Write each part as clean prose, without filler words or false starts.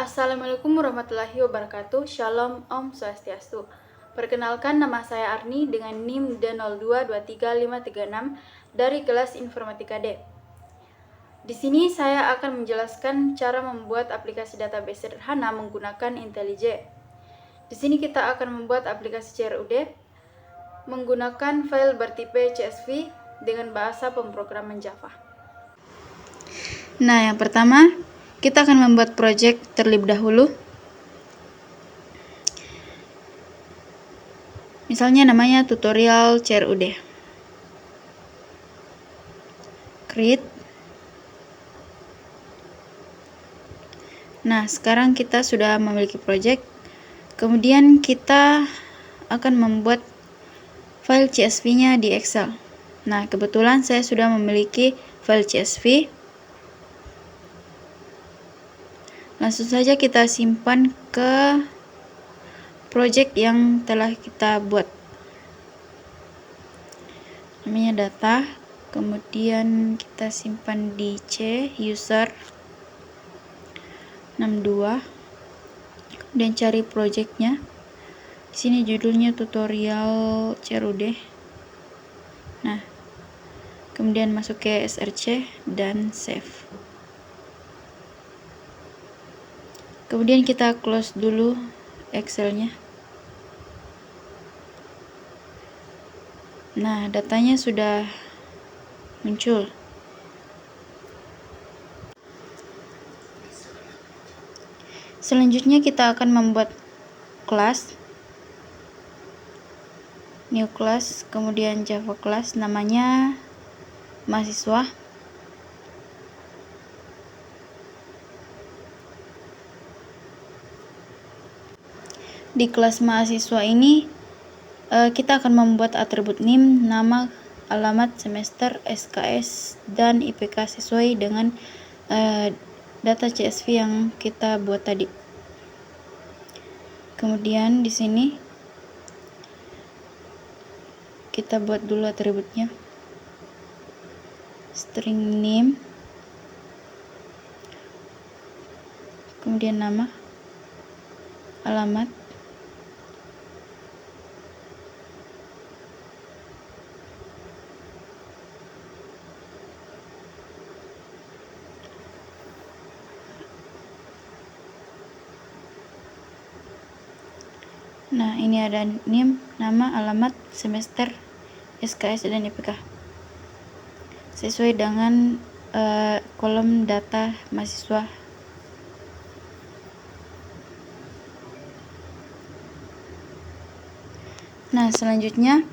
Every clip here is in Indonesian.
Assalamualaikum warahmatullahi wabarakatuh. Shalom, Om Swastiastu. Perkenalkan, nama saya Arni dengan NIM D0223536 dari kelas Informatika D. Di sini saya akan menjelaskan cara membuat aplikasi database sederhana menggunakan IntelliJ. Di sini kita akan membuat aplikasi CRUD menggunakan file bertipe CSV dengan bahasa pemrograman Java. Nah, yang pertama kita akan membuat project terlebih dahulu. Misalnya namanya tutorial CRUD. Create. Nah, sekarang kita sudah memiliki project. Kemudian kita akan membuat file CSV-nya di Excel. Nah, kebetulan saya sudah memiliki file CSV. Langsung saja kita simpan ke project yang telah kita buat. Namanya data, kemudian kita simpan di C, user 62. Kemudian cari projectnya. Di sini judulnya tutorial CRUD. Nah, kemudian masuk ke src dan save. Kemudian kita close dulu Excel-nya. Nah, datanya sudah muncul. Selanjutnya kita akan membuat kelas, new class, kemudian Java class, namanya mahasiswa. Di kelas mahasiswa ini kita akan membuat atribut NIM, nama, alamat, semester, SKS, dan IPK sesuai dengan data CSV yang kita buat tadi. Kemudian di sini kita buat dulu atributnya. String name, kemudian nama, alamat, nah ini ada NIM, nama, alamat, semester, SKS, dan IPK sesuai dengan kolom data mahasiswa. Nah, selanjutnya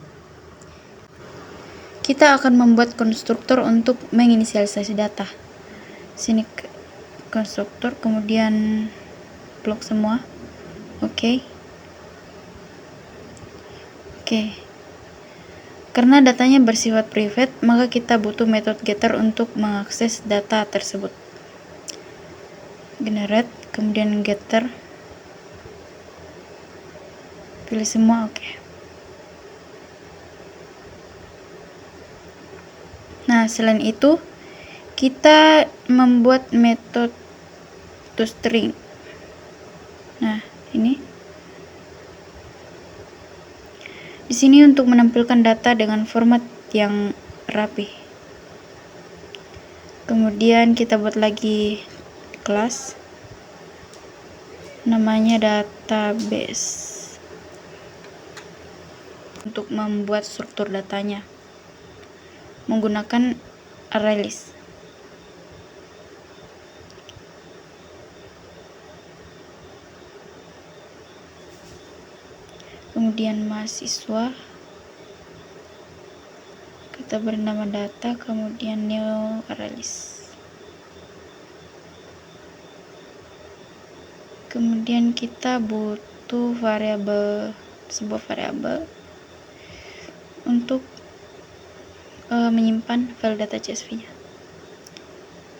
kita akan membuat konstruktor untuk menginisialisasi data. Sini konstruktor, kemudian blok semua. Oke. Karena datanya bersifat private, maka kita butuh metode getter untuk mengakses data tersebut. Generate, kemudian getter, pilih semua. Oke. Nah, selain itu kita membuat metode toString. Nah, ini di sini untuk menampilkan data dengan format yang rapi. Kemudian kita buat lagi kelas, namanya database, untuk membuat struktur datanya menggunakan ArrayList. Kemudian mahasiswa, kita beri nama data, kemudian new ArrayList. Kemudian kita butuh sebuah variabel untuk menyimpan file data CSV-nya.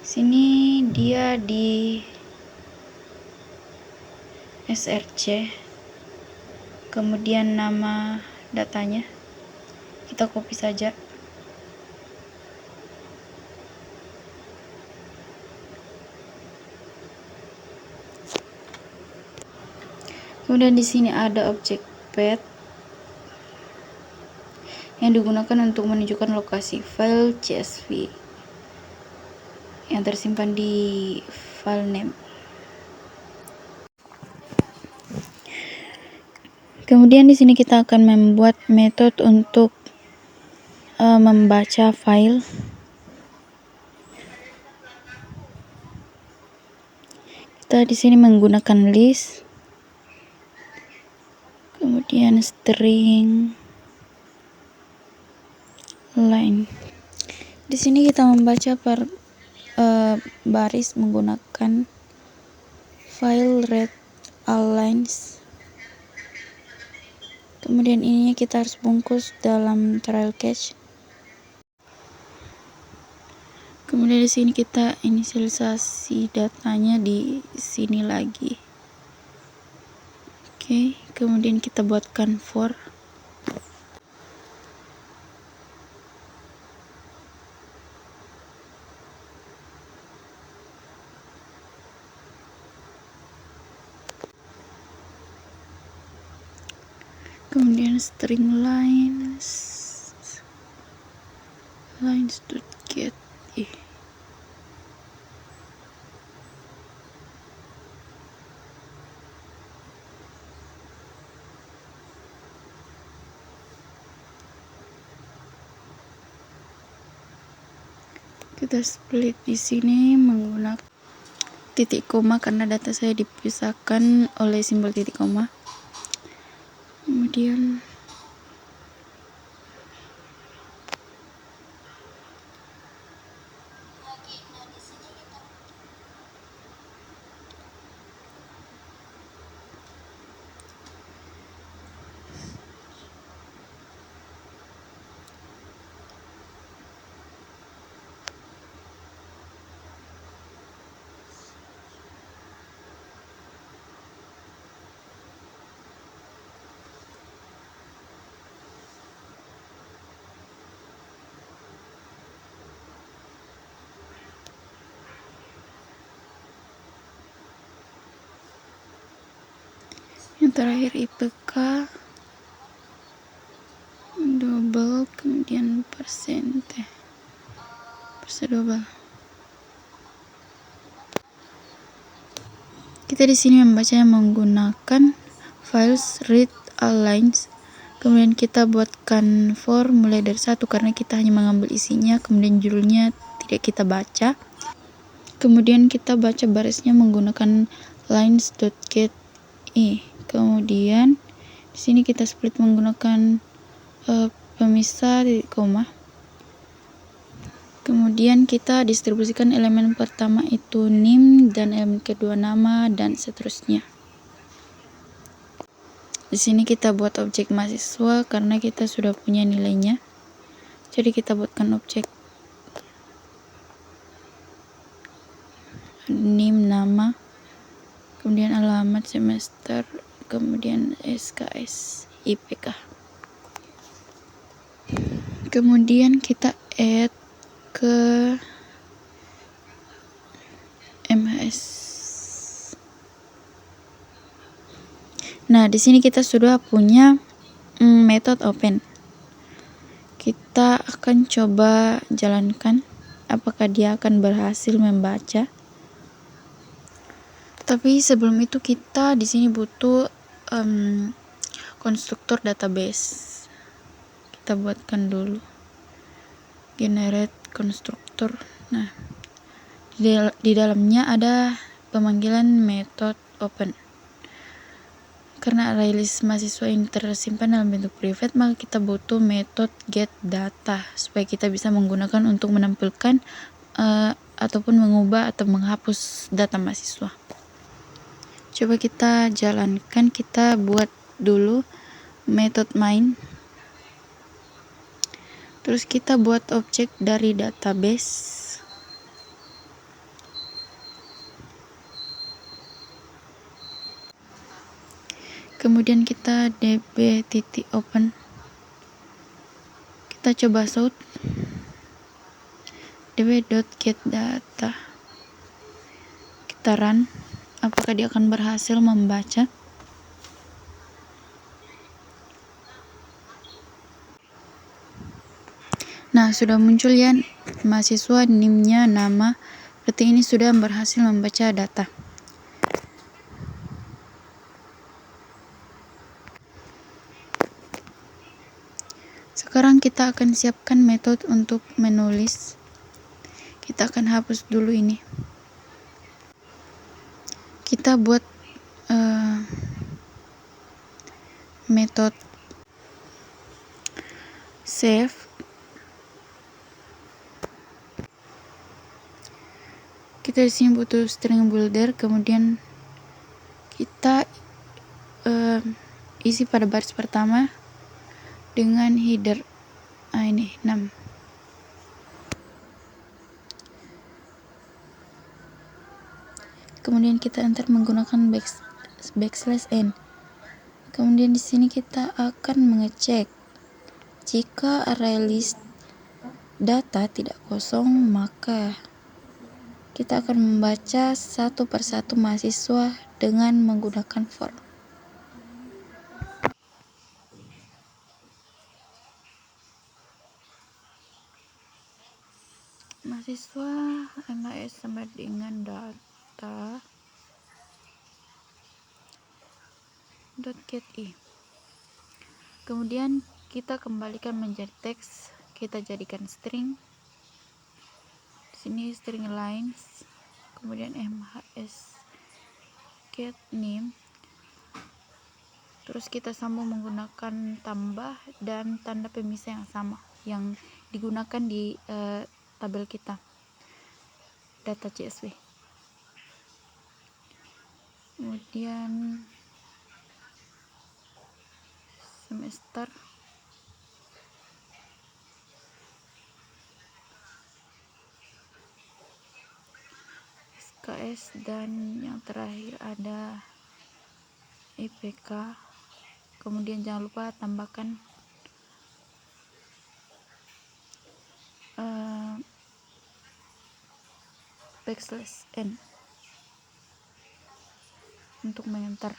Sini dia di src, kemudian nama datanya kita copy saja. Kemudian di sini ada objek path yang digunakan untuk menunjukkan lokasi file CSV yang tersimpan di file name. Kemudian di sini kita akan membuat metode untuk membaca file. Kita di sini menggunakan list, kemudian string line. Di sini kita membaca per baris menggunakan file read all lines. Kemudian ininya kita harus bungkus dalam trial catch. Kemudian di sini kita inisialisasi datanya di sini lagi. Oke, kemudian kita buatkan for. Kemudian string lines.get. Kita split di sini menggunakan titik koma karena data saya dipisahkan oleh simbol titik koma. Kemudian yang terakhir IPK double, kemudian persente double. Kita di sini membacanya menggunakan files read all lines. Kemudian kita buatkan for mulai dari 1 karena kita hanya mengambil isinya, kemudian judulnya tidak kita baca. Kemudian kita baca barisnya menggunakan lines.get. Kemudian di sini kita split menggunakan pemisah titik koma. Kemudian kita distribusikan elemen pertama itu NIM dan elemen kedua nama dan seterusnya. Di sini kita buat objek mahasiswa karena kita sudah punya nilainya. Jadi kita buatkan objek NIM nama, kemudian alamat semester, kemudian SKS IPK. Kemudian kita add ke MHS. Nah, di sini kita sudah punya metode open. Kita akan coba jalankan apakah dia akan berhasil membaca. Tapi sebelum itu kita di sini butuh konstruktor database. Kita buatkan dulu generate konstruktor. Nah, di dalamnya ada pemanggilan metode open. Karena array list mahasiswa ini tersimpan dalam bentuk private, maka kita butuh metode get data supaya kita bisa menggunakan untuk menampilkan ataupun mengubah atau menghapus data mahasiswa. Coba kita jalankan, kita buat dulu metode main. Terus kita buat objek dari database. Kemudian kita db.open. Kita coba shout db.getData. Kita run. Apakah dia akan berhasil membaca? Sudah muncul ya mahasiswa, NIM-nya, nama. Berarti ini sudah berhasil membaca data. Sekarang kita akan siapkan metode untuk menulis. Kita akan hapus dulu ini. Kita buat metode save. Kita di sini butuh string builder, kemudian kita isi pada baris pertama dengan header. Ini 6. Kemudian kita enter menggunakan backslash n. Kemudian di sini kita akan mengecek jika array list data tidak kosong, maka kita akan membaca satu persatu mahasiswa dengan menggunakan for. Mahasiswa MHS sama dengan data .getI. Kemudian kita kembalikan menjadi teks, kita jadikan string. Di sini string lines, kemudian MHS get name. Terus kita sambung menggunakan tambah dan tanda pemisah yang sama yang digunakan di tabel kita, data CSV. Kemudian semester, SKS, dan yang terakhir ada IPK. Kemudian jangan lupa tambahkan backslash n untuk mengenter.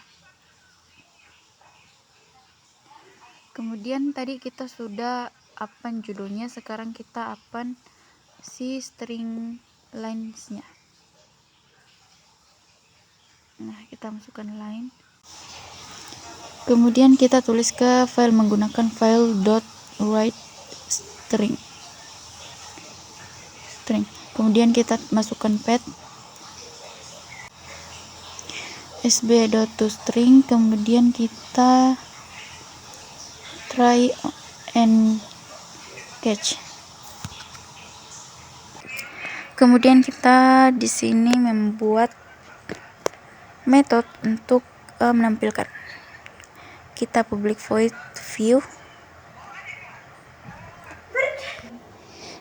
Kemudian tadi kita sudah append judulnya, sekarang kita append si string lines-nya. Nah, kita masukkan line. Kemudian kita tulis ke file menggunakan file .write_string. Kemudian kita masukkan path sb.toString, kemudian kita try and catch. Kemudian kita di sini membuat metode untuk menampilkan. Kita public void view.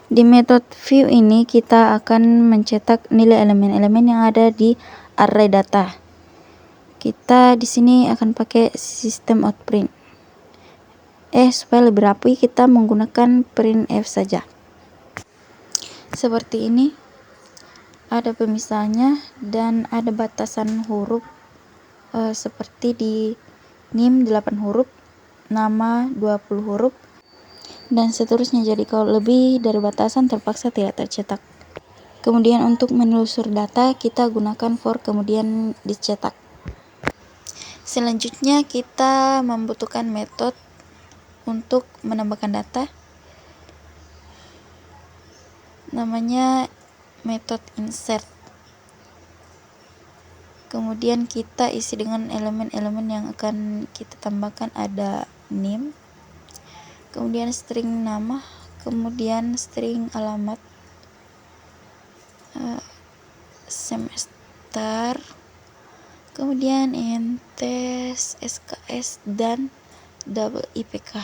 Di metode view ini kita akan mencetak nilai elemen-elemen yang ada di array data. Kita di sini akan pakai sistem outprint. Supaya lebih rapi kita menggunakan printf saja. Seperti ini. Ada pemisahnya dan ada batasan huruf seperti di NIM 8 huruf, nama 20 huruf, dan seterusnya. Jadi kalau lebih dari batasan terpaksa tidak tercetak. Kemudian untuk menelusur data kita gunakan for kemudian dicetak. Selanjutnya kita membutuhkan metode untuk menambahkan data, namanya metode insert. Kemudian kita isi dengan elemen-elemen yang akan kita tambahkan, ada name, kemudian string nama, kemudian string alamat, semester, kemudian intes, SKS, dan double IPK.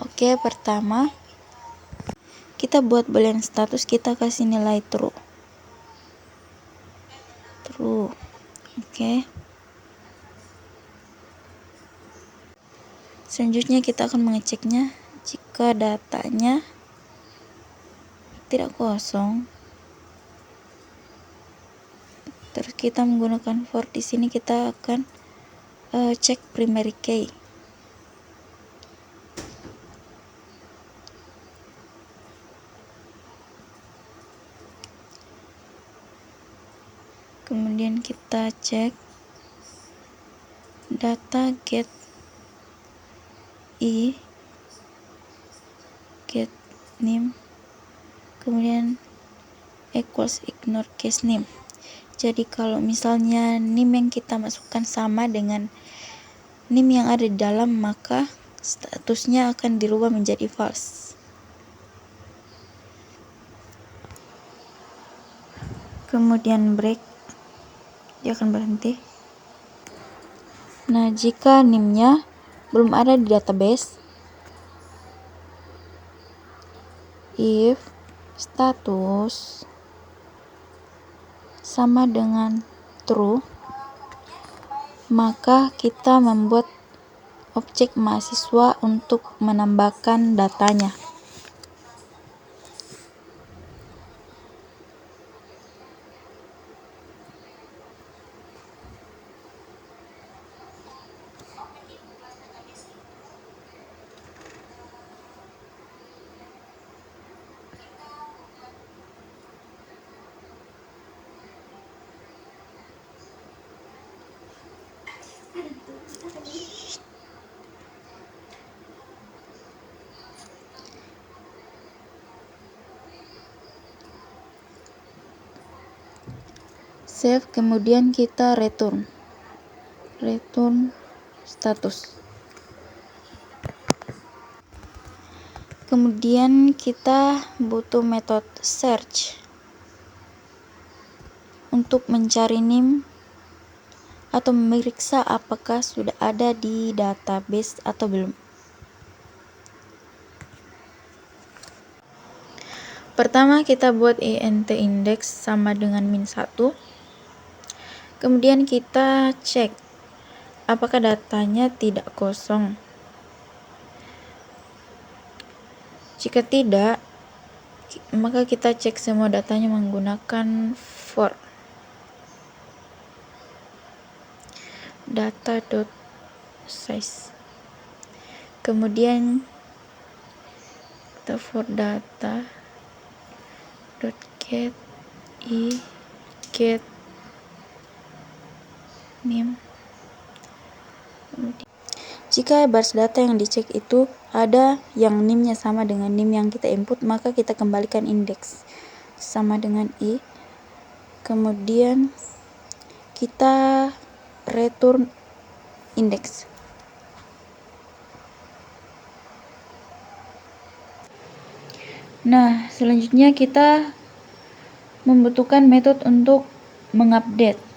Oke, pertama kita buat boolean status, kita kasih nilai true. Oke. Selanjutnya kita akan mengeceknya. Jika datanya tidak kosong, terus kita menggunakan for. Di sini kita akan cek primary key. kemudian kita cek data get get name, kemudian equals ignore case name. Jadi kalau misalnya name yang kita masukkan sama dengan name yang ada di dalam, maka statusnya akan dirubah menjadi false. Kemudian break, dia akan berhenti. Nah, jika name-nya belum ada di database, if status sama dengan true, maka kita membuat objek mahasiswa untuk menambahkan datanya. Save, kemudian kita return status. Kemudian kita butuh metode search untuk mencari name atau memeriksa apakah sudah ada di database atau belum. Pertama kita buat int index sama dengan -1. Kemudian kita cek apakah datanya tidak kosong. Jika tidak, maka kita cek semua datanya menggunakan for data.size. Kemudian kita for data.get get name. Jika baris data yang dicek itu ada yang name-nya sama dengan name yang kita input, maka kita kembalikan index sama dengan i. Kemudian kita return index. Nah, selanjutnya kita membutuhkan metode untuk mengupdate.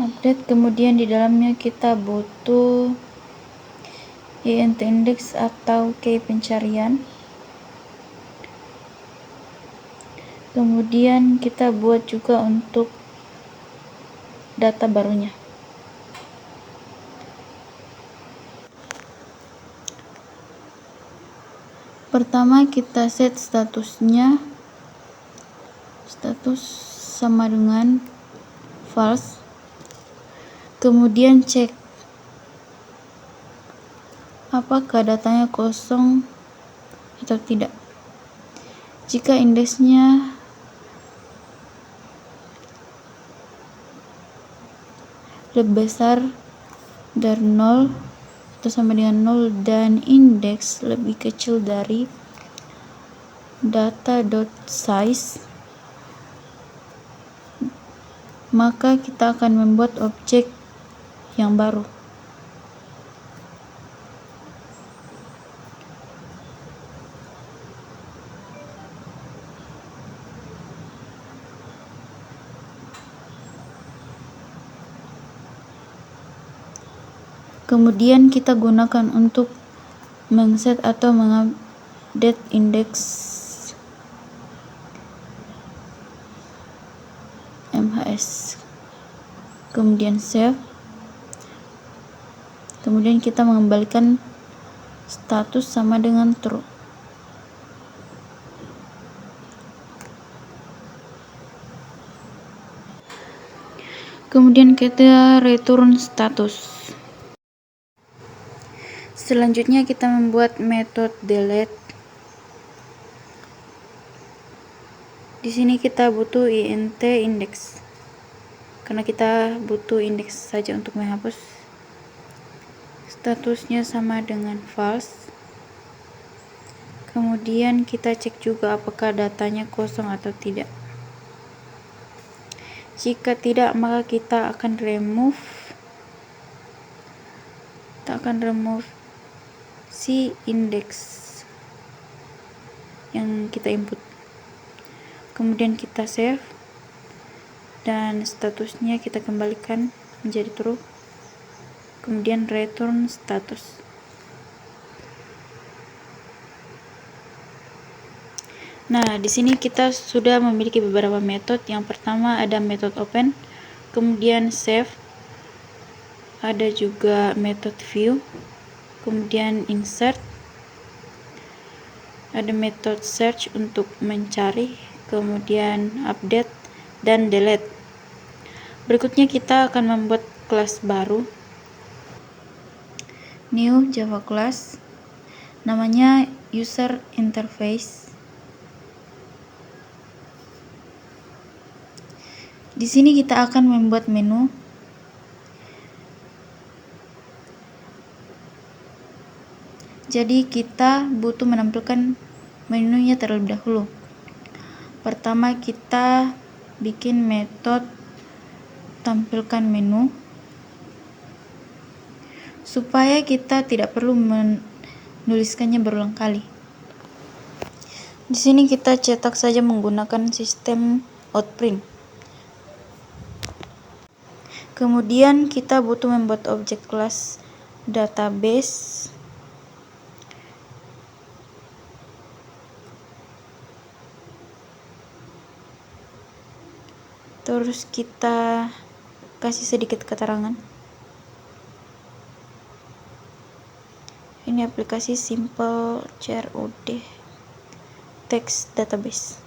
Update, kemudian di dalamnya kita butuh int index atau key pencarian. Kemudian kita buat juga untuk data barunya. Pertama kita set statusnya, status sama dengan false. Kemudian cek apakah datanya kosong atau tidak. Jika indeksnya lebih besar dari 0 atau sama dengan 0 dan indeks lebih kecil dari data.size, maka kita akan membuat objek yang baru. Kemudian kita gunakan untuk mengset atau mengupdate indeks MHS. Kemudian save. Kemudian kita mengembalikan status sama dengan true. Kemudian kita return status. Selanjutnya kita membuat metode delete. Di sini kita butuh int index karena kita butuh indeks saja untuk menghapus. Statusnya sama dengan false. Kemudian kita cek juga apakah datanya kosong atau tidak. Jika tidak, maka kita akan remove si indeks yang kita input. Kemudian kita save dan statusnya kita kembalikan menjadi true. Kemudian return status. Nah, di sini kita sudah memiliki beberapa metode. Yang pertama ada metode open, kemudian save, ada juga metode view, kemudian insert, ada metode search untuk mencari, kemudian update dan delete. Berikutnya kita akan membuat kelas baru, new Java class, namanya user interface. Di sini kita akan membuat menu. Jadi kita butuh menampilkan menunya terlebih dahulu. Pertama kita bikin metode tampilkan menu supaya kita tidak perlu menuliskannya berulang kali. Di sini kita cetak saja menggunakan sistem outprint. Kemudian kita butuh membuat objek kelas database. Terus kita kasih sedikit keterangan. Ini aplikasi simple CRUD text database.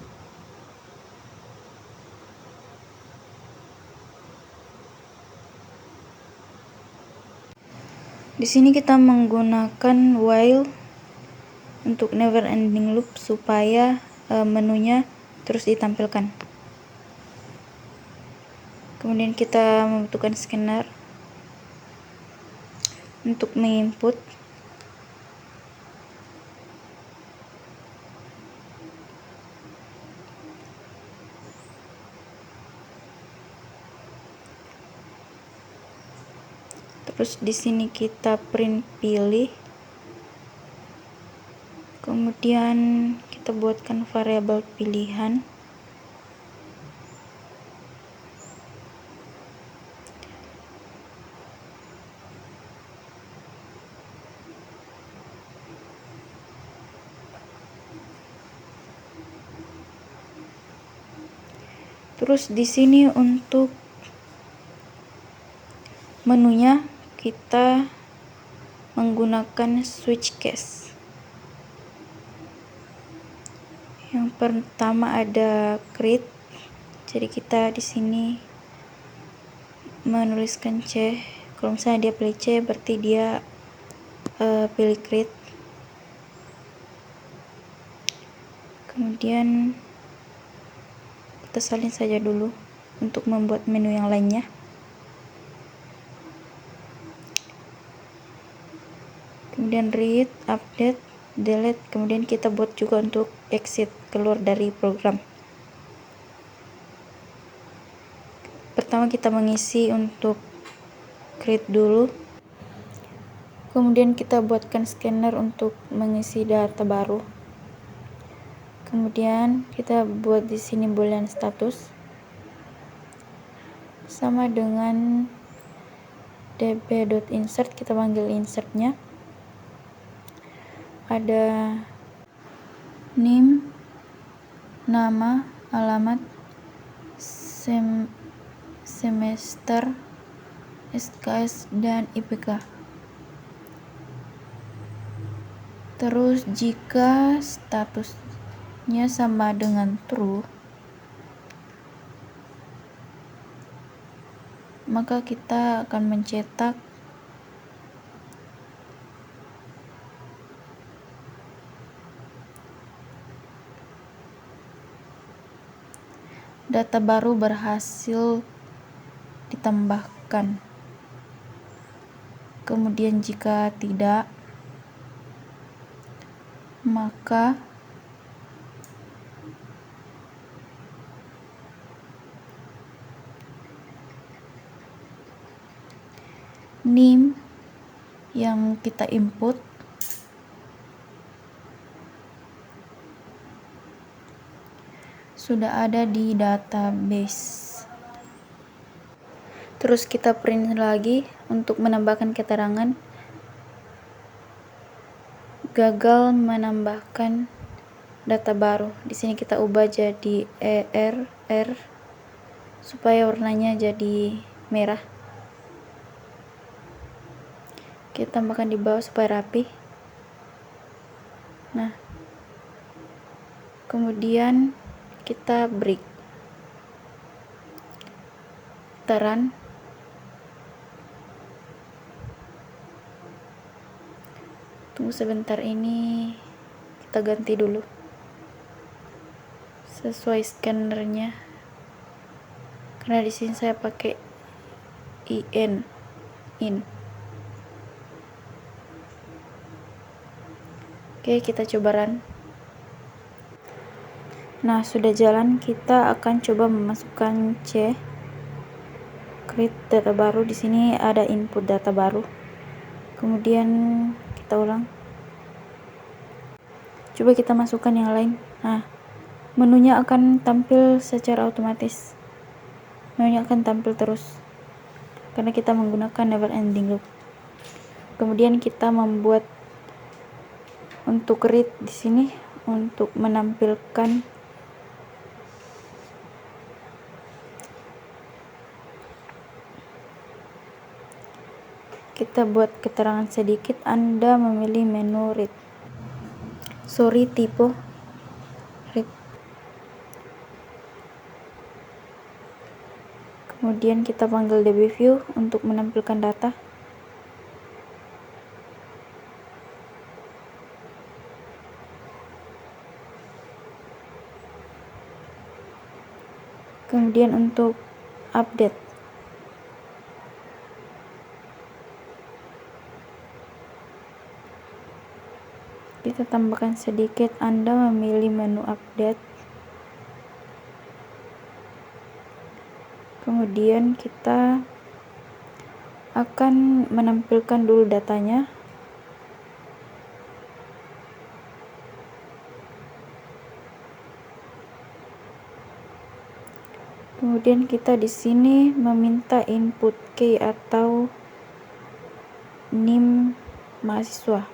Di sini kita menggunakan while untuk never ending loop supaya menunya terus ditampilkan. Kemudian kita membutuhkan scanner untuk menginput. Terus di sini kita print pilih. Kemudian kita buatkan variabel pilihan. Terus di sini untuk menunya kita menggunakan switch case. Yang pertama ada create. Jadi kita di sini menuliskan C. Kalau misalnya dia pilih C, berarti dia pilih create. Kemudian kita salin saja dulu untuk membuat menu yang lainnya. Kemudian read, update, delete. Kemudian kita buat juga untuk exit, keluar dari program. Pertama kita mengisi untuk create dulu. Kemudian kita buatkan scanner untuk mengisi data baru. Kemudian kita buat di sini boolean status sama dengan db.insert. Kita panggil insertnya. Ada name, nama, alamat, semester, SKS, dan IPK. Terus jika statusnya sama dengan true, maka kita akan mencetak data baru berhasil ditambahkan. Kemudian jika tidak, maka NIM yang kita input sudah ada di database. Terus kita print lagi untuk menambahkan keterangan gagal menambahkan data baru. Di sini kita ubah jadi ERR supaya warnanya jadi merah. Kita tambahkan di bawah supaya rapi. Nah, kemudian kita break. Kita run. Tunggu sebentar, ini kita ganti dulu sesuai scannernya, karena di sini saya pakai in. Oke, kita coba run. Nah, sudah jalan. Kita akan coba memasukkan create data baru. Di sini ada input data baru. Kemudian kita ulang. Coba kita masukkan yang lain. Nah, menunya akan tampil secara otomatis. Menunya akan tampil terus karena kita menggunakan never ending loop. Kemudian kita membuat untuk read di sini untuk menampilkan kita buat keterangan sedikit. Anda memilih menu read. Tipe read. Kemudian kita panggil dbView untuk menampilkan data. Kemudian untuk update, kita tambahkan sedikit. Anda memilih menu update. Kemudian kita akan menampilkan dulu datanya. Kemudian kita di sini meminta input key atau NIM mahasiswa.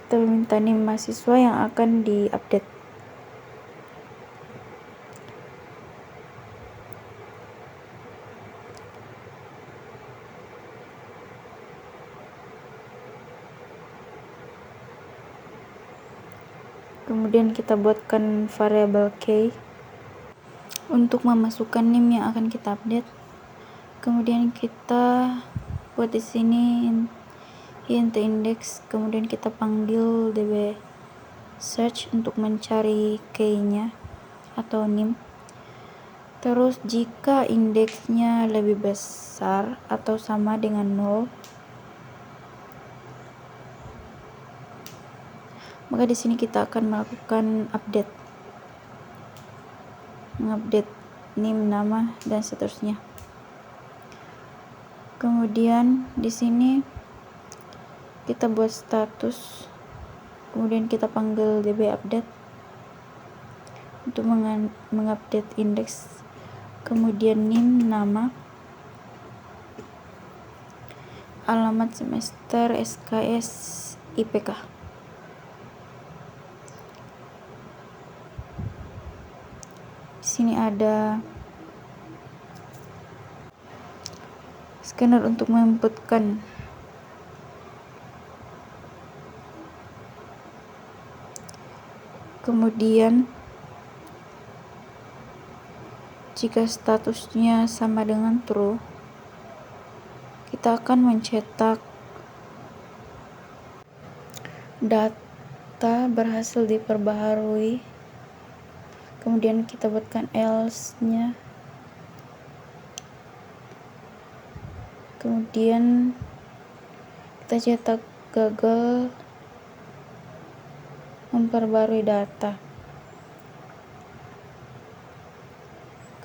Kita meminta NIM mahasiswa yang akan diupdate. Kemudian kita buatkan variabel key untuk memasukkan NIM yang akan kita update. Kemudian kita buat di sini int index. Kemudian kita panggil db search untuk mencari key-nya atau NIM. Terus jika indeksnya lebih besar atau sama dengan 0, maka di sini kita akan melakukan update, mengupdate NIM, nama, dan seterusnya. Kemudian di sini kita buat status, kemudian kita panggil db update untuk mengupdate indeks. Kemudian NIM, nama, alamat semester, SKS, IPK. Di sini ada scanner untuk menginputkan. Kemudian jika statusnya sama dengan true, kita akan mencetak data berhasil diperbaharui kemudian kita buatkan else nya, kemudian kita cetak gagal memperbarui data,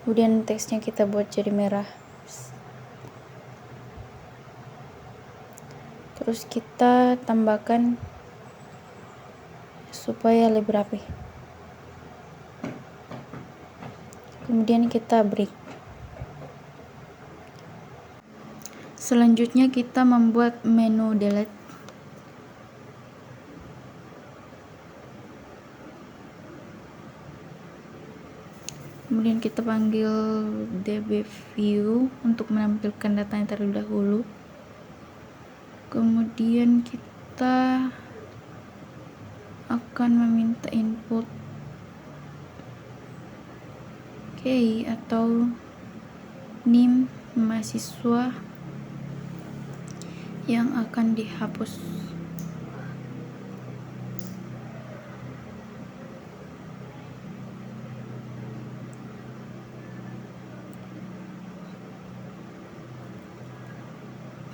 kemudian teksnya kita buat jadi merah, terus kita tambahkan supaya lebih rapi, kemudian kita break. Selanjutnya kita membuat menu delete. Kemudian kita panggil dbView untuk menampilkan datanya terlebih dahulu. Kemudian kita akan meminta input key atau NIM mahasiswa yang akan dihapus.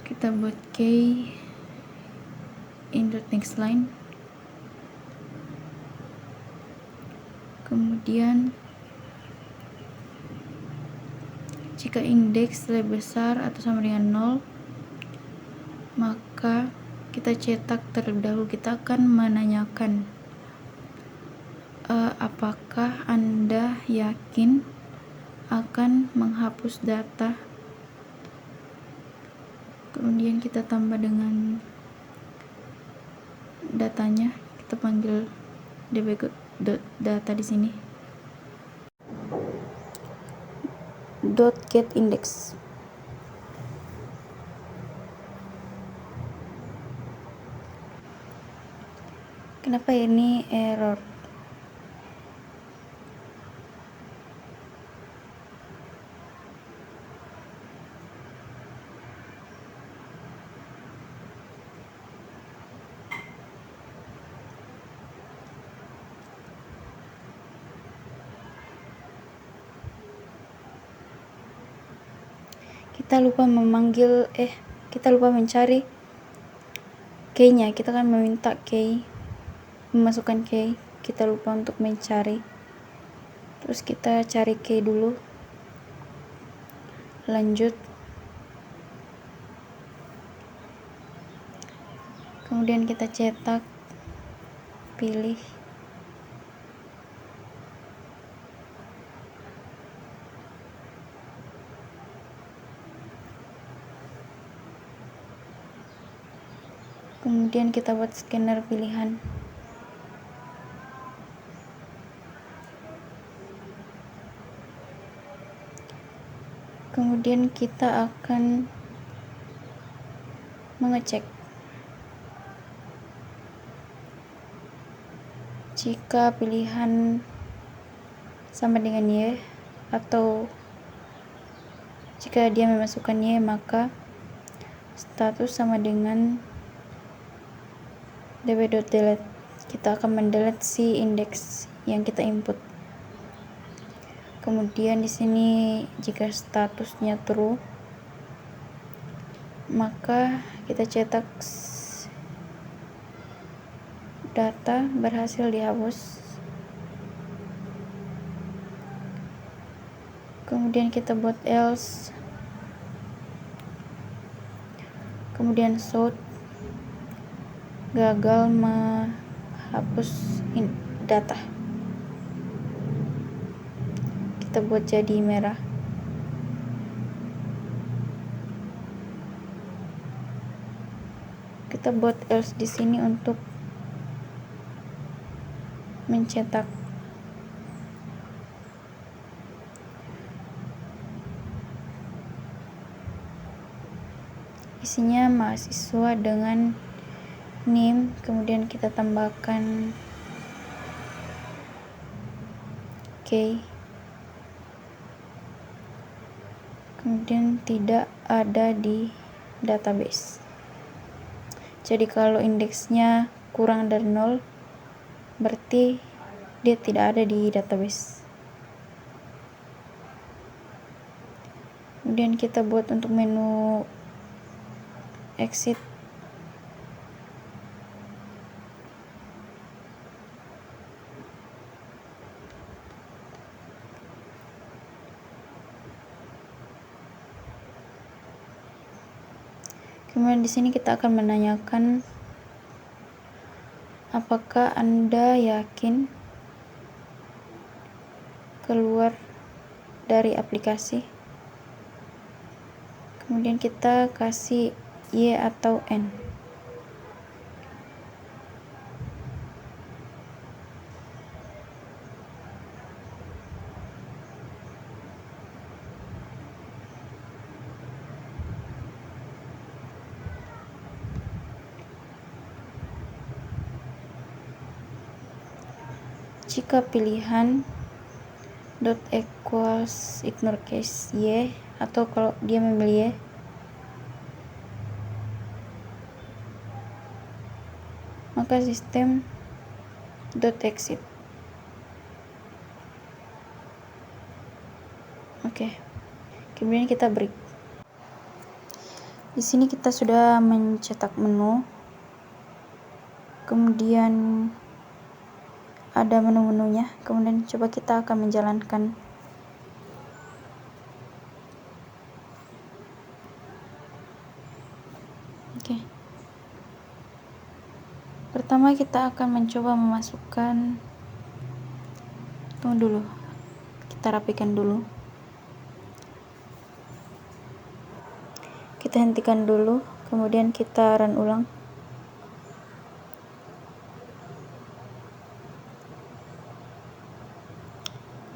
Kita buat key in the next line, kemudian jika indeks lebih besar atau sama dengan 0, maka kita cetak terlebih dahulu. Kita akan menanyakan apakah Anda yakin akan menghapus data. Kemudian kita tambah dengan datanya, kita panggil db.data di sini. .getIndex. Kenapa ini error? Kita lupa mencari key-nya. Kita akan meminta key, memasukkan key, kita lupa untuk mencari. Terus kita cari key dulu, lanjut, kemudian kita cetak, pilih, kemudian kita buat scanner pilihan, kemudian kita akan mengecek jika pilihan sama dengan Y atau jika dia memasukkan Y, maka status sama dengan db.delete. Kita akan mendelete si indeks yang kita input. Kemudian di sini jika statusnya true, maka kita cetak data berhasil dihapus. Kemudian kita buat else, kemudian show gagal menghapus data. Kita buat jadi merah. Kita buat else di sini untuk mencetak. Isinya mahasiswa dengan NIM, kemudian kita tambahkan key, kemudian tidak ada di database. Jadi kalau indeksnya kurang dari 0, berarti dia tidak ada di database. Kemudian kita buat untuk menu exit. Kemudian di sini kita akan menanyakan apakah Anda yakin keluar dari aplikasi. Kemudian kita kasih Y atau N. Jika pilihan dot equals ignore case Y, atau kalau dia memilih Y, maka sistem dot exit. Oke. Kemudian kita break. Di sini kita sudah mencetak menu. Kemudian ada menu-menunya. Kemudian coba kita akan menjalankan. Oke. Pertama kita akan mencoba memasukkan, tunggu dulu, kita rapikan dulu, kita hentikan dulu, kemudian kita run ulang.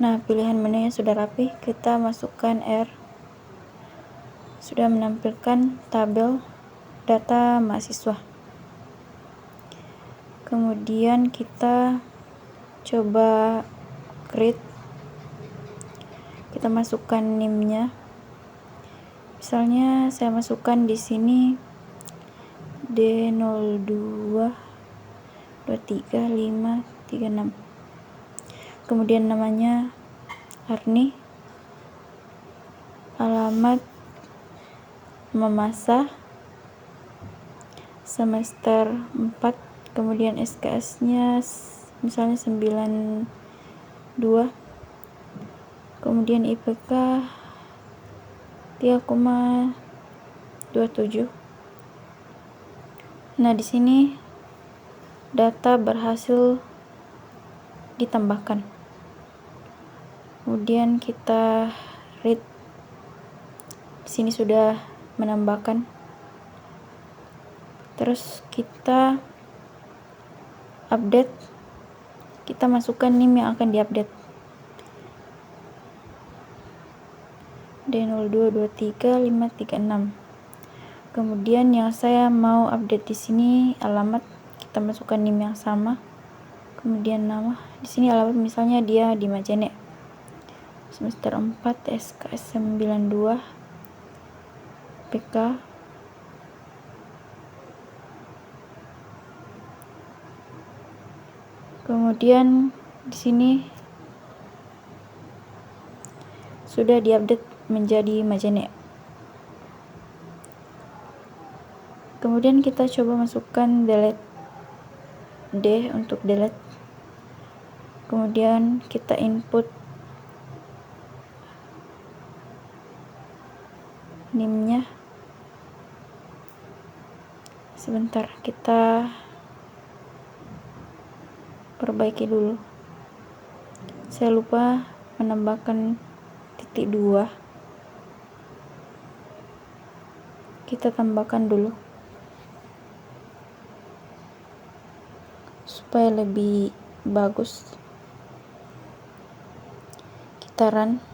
Nah, pilihan menunya sudah rapi. Kita masukkan R, sudah menampilkan tabel data mahasiswa. Kemudian kita coba create, kita masukkan NIM-nya. Misalnya saya masukkan di sini D022356. Kemudian namanya Arni, alamat Mamasa, semester 4, kemudian SKS-nya misalnya 92, kemudian IPK 3,27. Nah, di sini data berhasil ditambahkan. Kemudian kita read. Di sini sudah menambahkan. Terus kita update. Kita masukkan NIM yang akan diupdate. D022356. Kemudian yang saya mau update di sini alamat, kita masukkan NIM yang sama. Kemudian nama. Di sini alamat misalnya dia di Majene. Semester 4 SKS 92 PK. Kemudian di sini sudah diupdate menjadi Majene. Kemudian kita coba masukkan delete D untuk delete. Kemudian kita input NIM-nya. Sebentar, kita perbaiki dulu. Saya lupa menambahkan titik 2. Kita tambahkan dulu supaya lebih bagus. Kita run.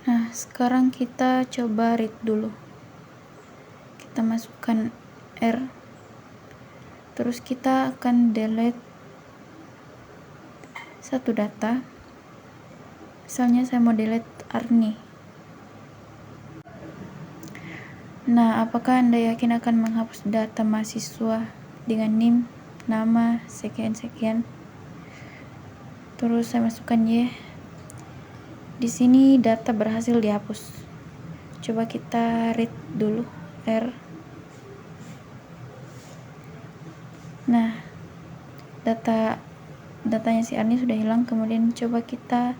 Nah, sekarang kita coba read dulu. Kita masukkan R. Terus kita akan delete satu data. Misalnya saya mau delete Arni. Nah, apakah Anda yakin akan menghapus data mahasiswa dengan NIM, nama, sekian-sekian? Terus saya masukkan Y. Di sini data berhasil dihapus. Coba kita read dulu R. Nah, datanya si Arni sudah hilang. Kemudian coba kita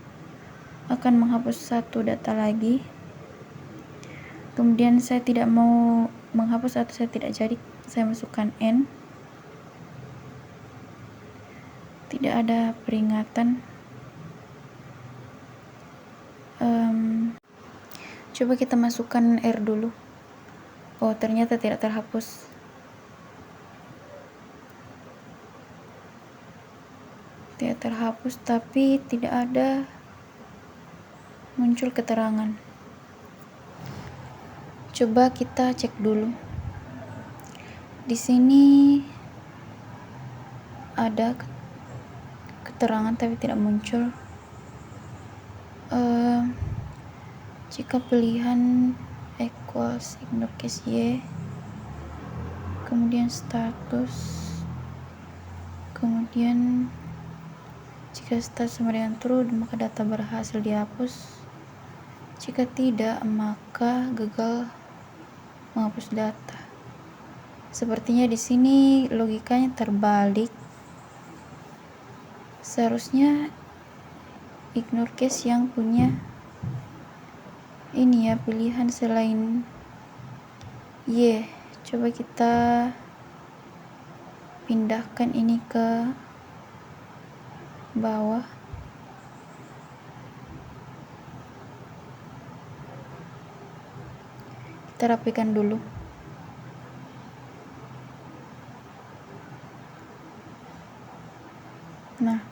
akan menghapus satu data lagi. Kemudian saya tidak mau menghapus atau saya tidak jadi, saya masukkan N. Tidak ada peringatan. Coba kita masukkan R dulu. Oh, ternyata tidak terhapus. Tidak terhapus, tapi tidak ada muncul keterangan. Coba kita cek dulu. Di sini ada keterangan tapi tidak muncul. Jika pilihan equals ignore case Y, kemudian status, kemudian jika status sama dengan true maka data berhasil dihapus, jika tidak maka gagal menghapus data. Sepertinya di sini logikanya terbalik. Seharusnya ignore case yang punya ini ya, pilihan selain Y. Coba kita pindahkan ini ke bawah. Kita rapikan dulu. Nah,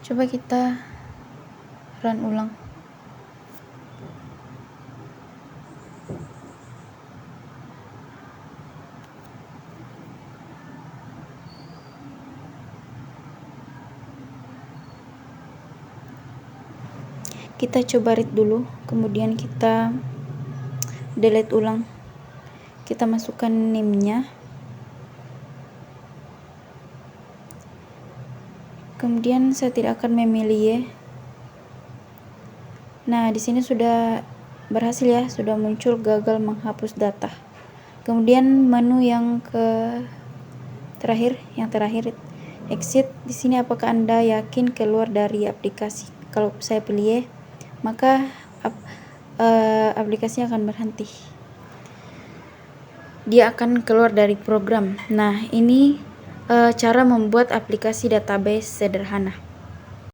coba kita run ulang. Kita coba read dulu, kemudian kita delete ulang. Kita masukkan NIM-nya. Kemudian saya tidak akan memilih Y. Nah, di sini sudah berhasil ya, sudah muncul gagal menghapus data. Kemudian menu yang terakhir exit. Di sini apakah Anda yakin keluar dari aplikasi? Kalau saya pilih Y, maka aplikasinya akan berhenti. Dia akan keluar dari program. Nah, ini cara membuat aplikasi database sederhana.